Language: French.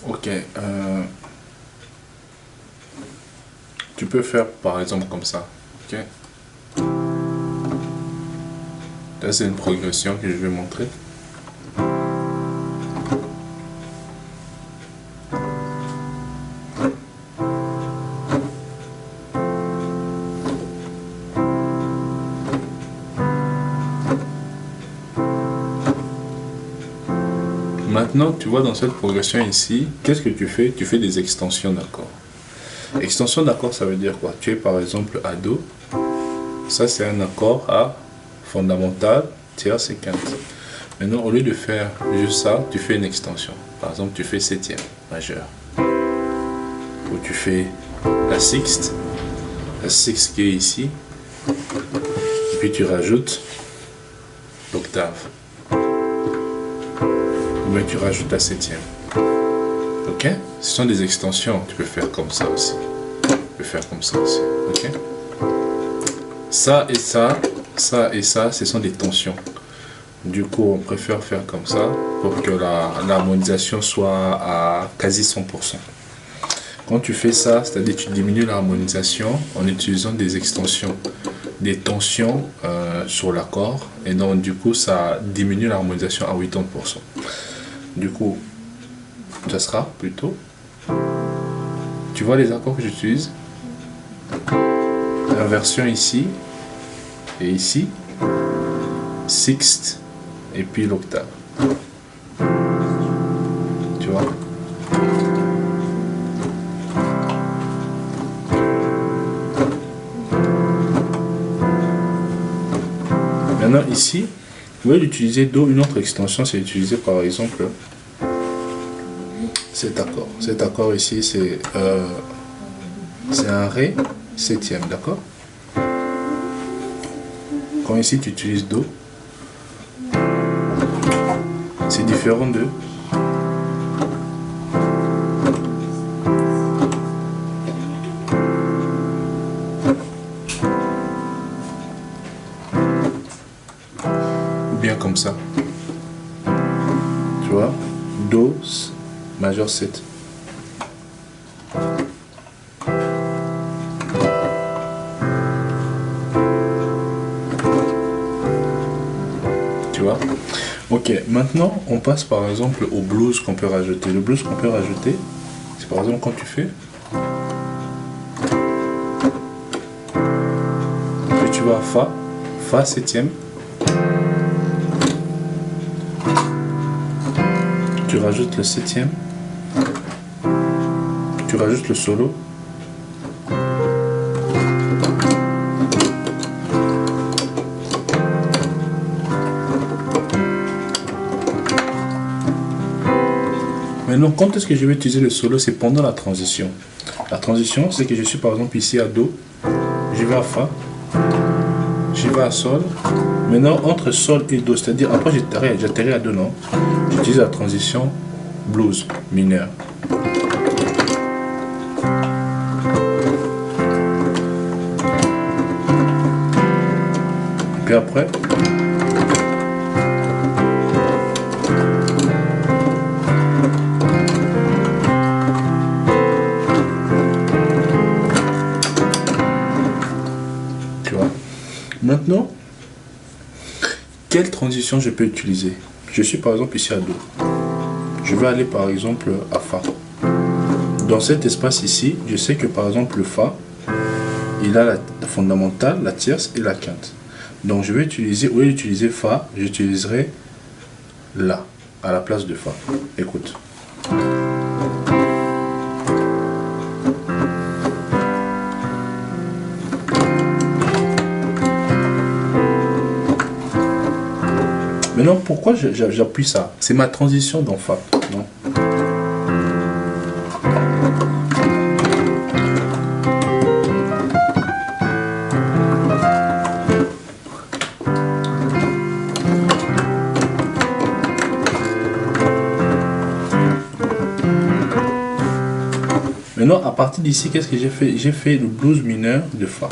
Ok. Tu peux faire par exemple comme ça. Ok. Là, c'est une progression que je vais montrer. Maintenant, tu vois dans cette progression ici, qu'est-ce que tu fais? Tu fais des extensions d'accords. Extension d'accord, ça veut dire quoi? Tu es par exemple à Do. Ça, c'est un accord à fondamental, tierce et quinte. Maintenant, au lieu de faire juste ça, tu fais une extension. Par exemple, tu fais septième majeur. Ou tu fais la sixte qui est ici. Et puis tu rajoutes l'octave. Ou bien tu rajoutes la septième. Ok? Ce sont des extensions. Tu peux faire comme ça aussi. Tu peux faire comme ça aussi. Ok? Ça et ça, ça et ça, ce sont des tensions. Du coup, on préfère faire comme ça pour que l'harmonisation soit à quasi 100%. Quand tu fais ça, c'est-à-dire tu diminues l'harmonisation en utilisant des extensions, des tensions sur l'accord. Et donc, du coup, ça diminue l'harmonisation à 80%. Du coup, ça sera plutôt... Tu vois les accords que j'utilise? Inversion ici et ici, sixte et puis l'octave. Tu vois? Maintenant ici, vous pouvez utiliser Do. Une autre extension, c'est utiliser par exemple cet accord. Cet accord ici, c'est un Ré septième, d'accord? Quand ici tu utilises Do, c'est différent de ou bien comme ça. Tu vois, Do majeur 7. Tu vois? Ok, maintenant on passe par exemple au blues qu'on peut rajouter. Le blues qu'on peut rajouter, c'est par exemple quand tu fais. Puis tu vas à Fa, Fa septième. Tu rajoutes le septième. Tu rajoutes le solo. Maintenant, quand est-ce que je vais utiliser le solo? C'est pendant la transition. La transition, c'est que je suis par exemple ici à Do, je vais à Fa, je vais à Sol. Maintenant, entre Sol et Do, c'est-à-dire après j'atterris à Do, non? J'utilise la transition blues mineur. Et puis après, maintenant, quelle transition je peux utiliser? Je suis par exemple ici à Do. Je vais aller par exemple à Fa. Dans cet espace ici, je sais que par exemple le Fa, il a la fondamentale, la tierce et la quinte. Donc je vais utiliser, au lieu d'utiliser Fa, j'utiliserai La à la place de Fa. Écoute. Maintenant, pourquoi j'appuie ça? C'est ma transition dans Fa, non? Maintenant, à partir d'ici, qu'est-ce que j'ai fait? J'ai fait le blues mineur de Fa.